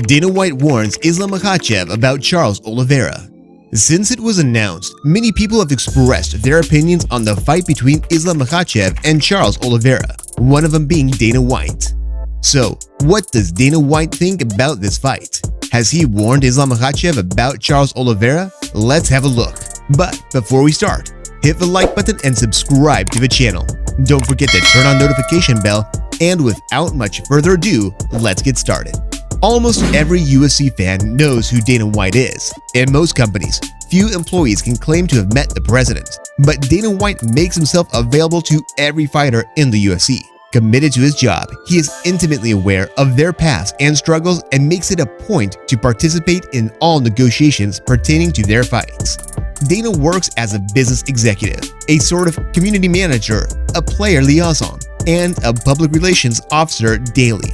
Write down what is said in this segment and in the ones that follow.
Dana White warns Islamachachev about Charles Oliveira. Since it was announced, many people have expressed their opinions on the fight between Islamachachev and Charles Oliveira, one of them being Dana White. So, what does Dana White think about this fight? Has he warned Islamachachev about Charles Oliveira? Let's have a look. But before we start, hit the like button and subscribe to the channel. Don't forget to turn on notification bell, and without much further ado, let's get started. Almost every UFC fan knows who Dana White is. In most companies, few employees can claim to have met the president, but Dana White makes himself available to every fighter in the UFC. Committed to his job, he is intimately aware of their past and struggles and makes it a point to participate in all negotiations pertaining to their fights. Dana works as a business executive, a sort of community manager, a player liaison, and a public relations officer daily.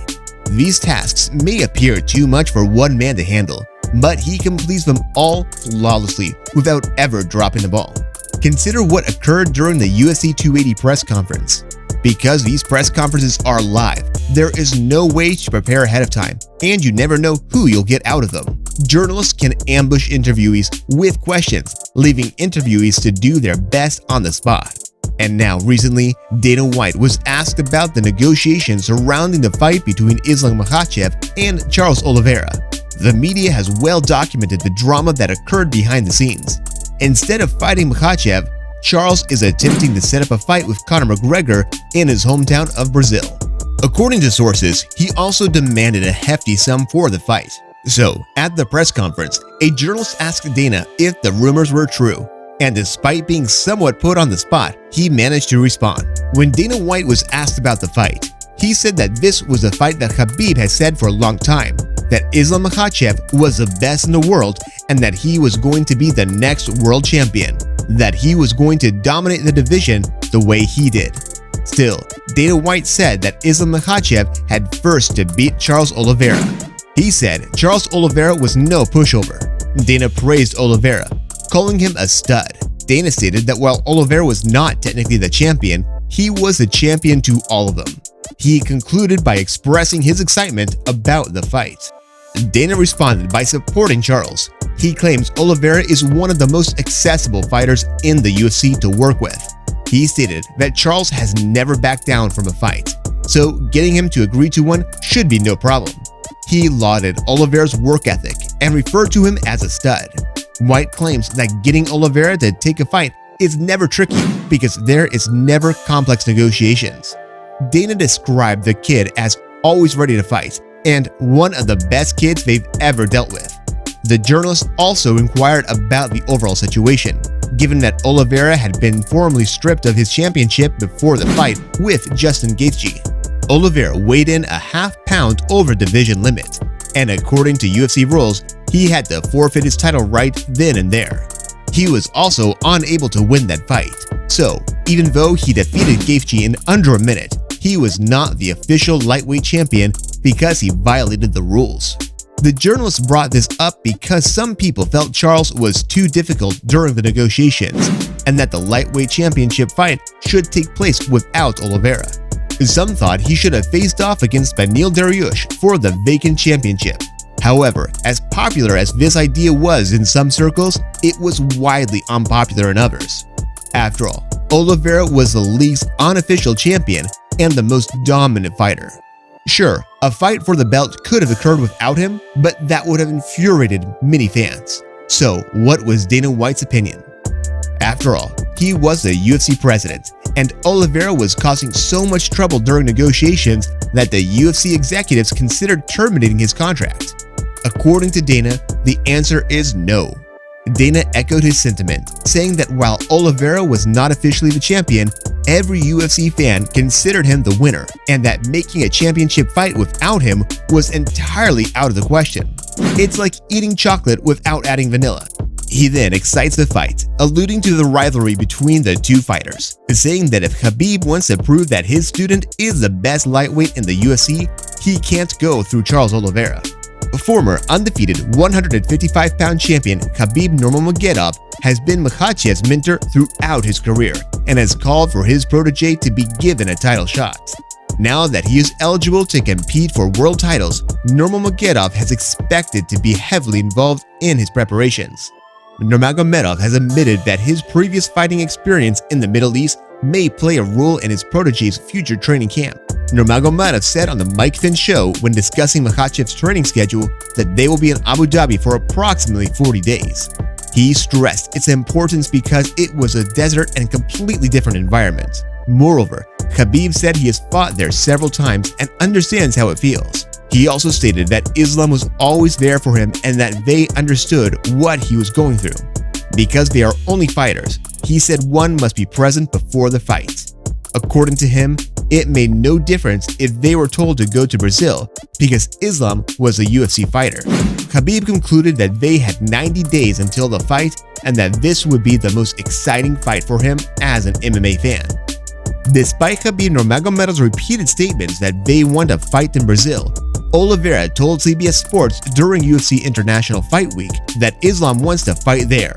These tasks may appear too much for one man to handle, but he completes them all flawlessly without ever dropping the ball. Consider what occurred during the UFC 280 press conference. Because these press conferences are live, there is no way to prepare ahead of time, and you never know who you'll get out of them. Journalists can ambush interviewees with questions, leaving interviewees to do their best on the spot. And now, recently, Dana White was asked about the negotiations surrounding the fight between Islamachachev and Charles Oliveira. The media has well documented the drama that occurred behind the scenes. Instead of fighting Makhachev, Charles is attempting to set up a fight with Conor McGregor in his hometown of Brazil. According to sources, he also demanded a hefty sum for the fight. So, at the press conference, a journalist asked Dana if the rumors were true. And despite being somewhat put on the spot, he managed to respond. When Dana White was asked about the fight, he said that this was a fight that Khabib has said for a long time, that Islamachachev was the best in the world and that he was going to be the next world champion, that he was going to dominate the division the way he did. Still, Dana White said that Islamachachev had first to beat Charles Oliveira. He said Charles Oliveira was no pushover. Dana praised Oliveira, calling him a stud. Dana stated that while Oliveira was not technically the champion, he was the champion to all of them. He concluded by expressing his excitement about the fight. Dana responded by supporting Charles. He claims Oliveira is one of the most accessible fighters in the UFC to work with. He stated that Charles has never backed down from a fight, so getting him to agree to one should be no problem. He lauded Oliveira's work ethic and referred to him as a stud. White claims that getting Oliveira to take a fight is never tricky because there is never complex negotiations. Dana described the kid as always ready to fight and one of the best kids they've ever dealt with. The journalist also inquired about the overall situation, given that Oliveira had been formally stripped of his championship before the fight with Justin Gaethje. Oliveira weighed in a half-pound over division limit, and according to UFC rules, he had to forfeit his title right then and there. He was also unable to win that fight, so even though he defeated Gaethje in under a minute, he was not the official lightweight champion because he violated the rules. The journalist brought this up because some people felt Charles was too difficult during the negotiations and that the lightweight championship fight should take place without Oliveira. Some thought he should have faced off against Beneil Dariush for the vacant championship. However, as popular as this idea was in some circles, it was widely unpopular in others. After all, Oliveira was the league's unofficial champion and the most dominant fighter. Sure, a fight for the belt could have occurred without him, but that would have infuriated many fans. So, what was Dana White's opinion? After all, he was the UFC president, and Oliveira was causing so much trouble during negotiations that the UFC executives considered terminating his contract. According to Dana, the answer is no. Dana echoed his sentiment, saying that while Oliveira was not officially the champion, every UFC fan considered him the winner, and that making a championship fight without him was entirely out of the question. It's like eating chocolate without adding vanilla. He then excites the fight, alluding to the rivalry between the two fighters, saying that if Khabib wants to prove that his student is the best lightweight in the UFC, he can't go through Charles Oliveira. Former undefeated 155-pound champion Khabib Nurmagomedov has been Makhachev's mentor throughout his career and has called for his protege to be given a title shot. Now that he is eligible to compete for world titles, Nurmagomedov has expected to be heavily involved in his preparations. Nurmagomedov has admitted that his previous fighting experience in the Middle East may play a role in his protege's future training camp. Nurmagomedov said on the Mike Finn show when discussing Makhachev's training schedule that they will be in Abu Dhabi for approximately 40 days. He stressed its importance because it was a desert and completely different environment. Moreover, Khabib said he has fought there several times and understands how it feels. He also stated that Islam was always there for him and that they understood what he was going through. Because they are only fighters, he said one must be present before the fight. According to him, it made no difference if they were told to go to Brazil because Islam was a UFC fighter. Khabib concluded that they had 90 days until the fight and that this would be the most exciting fight for him as an MMA fan. Despite Khabib Nurmagomedov's repeated statements that they want to fight in Brazil, Oliveira told CBS Sports during UFC International Fight Week that Islam wants to fight there.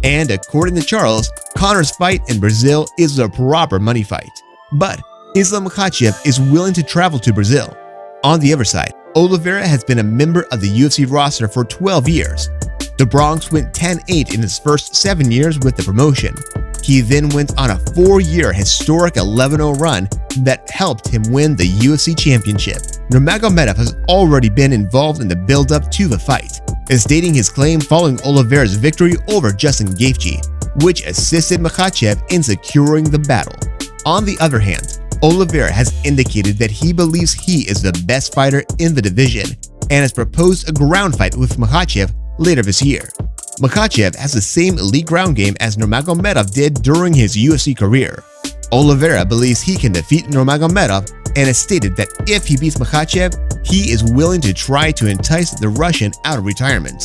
And according to Charles, Conor's fight in Brazil is a proper money fight. But Islamachachev is willing to travel to Brazil. On the other side, Oliveira has been a member of the UFC roster for 12 years. The Bronx went 10-8 in his first 7 years with the promotion. He then went on a 4-year historic 11-0 run that helped him win the UFC championship. Nurmagomedov has already been involved in the build-up to the fight, stating his claim following Oliveira's victory over Justin Gaethje, which assisted Makhachev in securing the battle. On the other hand, Oliveira has indicated that he believes he is the best fighter in the division and has proposed a ground fight with Makhachev later this year. Makhachev has the same elite ground game as Nurmagomedov did during his UFC career. Oliveira believes he can defeat Nurmagomedov and has stated that if he beats Makhachev, he is willing to try to entice the Russian out of retirement.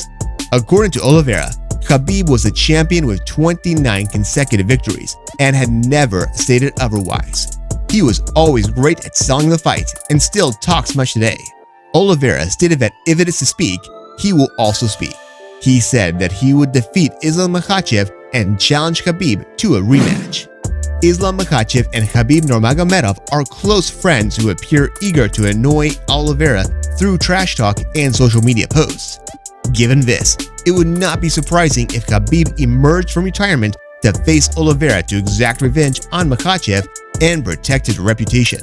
According to Oliveira, Khabib was the champion with 29 consecutive victories and had never stated otherwise. He was always great at selling the fight and still talks much today. Oliveira stated that if it is to speak, he will also speak. He said that he would defeat Islamachachev and challenge Khabib to a rematch. Islamachachev and Khabib Nurmagomedov are close friends who appear eager to annoy Oliveira through trash talk and social media posts. Given this, it would not be surprising if Khabib emerged from retirement to face Oliveira to exact revenge on Makhachev and protect his reputation.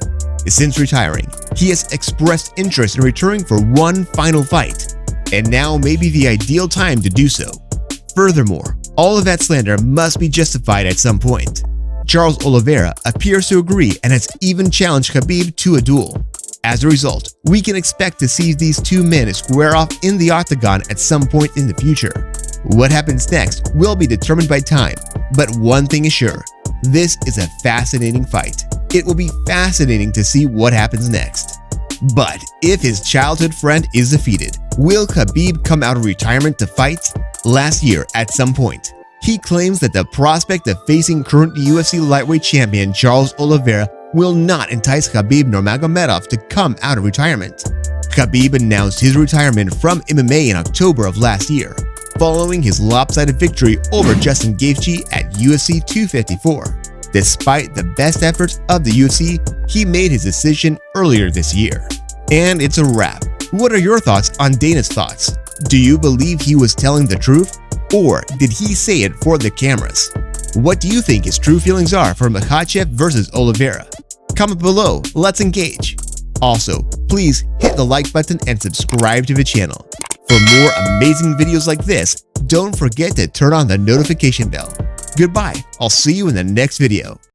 Since retiring, he has expressed interest in returning for one final fight, and now may be the ideal time to do so. Furthermore, all of that slander must be justified at some point. Charles Oliveira appears to agree and has even challenged Khabib to a duel. As a result, we can expect to see these two men square off in the octagon at some point in the future. What happens next will be determined by time, but one thing is sure, this is a fascinating fight. It will be fascinating to see what happens next. But if his childhood friend is defeated, will Khabib come out of retirement to fight? Last year, at some point, he claims that the prospect of facing current UFC lightweight champion Charles Oliveira will not entice Khabib Nurmagomedov to come out of retirement. Khabib announced his retirement from MMA in October of last year, following his lopsided victory over Justin Gaethje at UFC 254. Despite the best efforts of the UFC, he made his decision earlier this year. And it's a wrap. What are your thoughts on Dana's thoughts? Do you believe he was telling the truth? Or did he say it for the cameras? What do you think his true feelings are for Makhachev versus Oliveira? Comment below, let's engage. Also, please hit the like button and subscribe to the channel. For more amazing videos like this, don't forget to turn on the notification bell. Goodbye, I'll see you in the next video.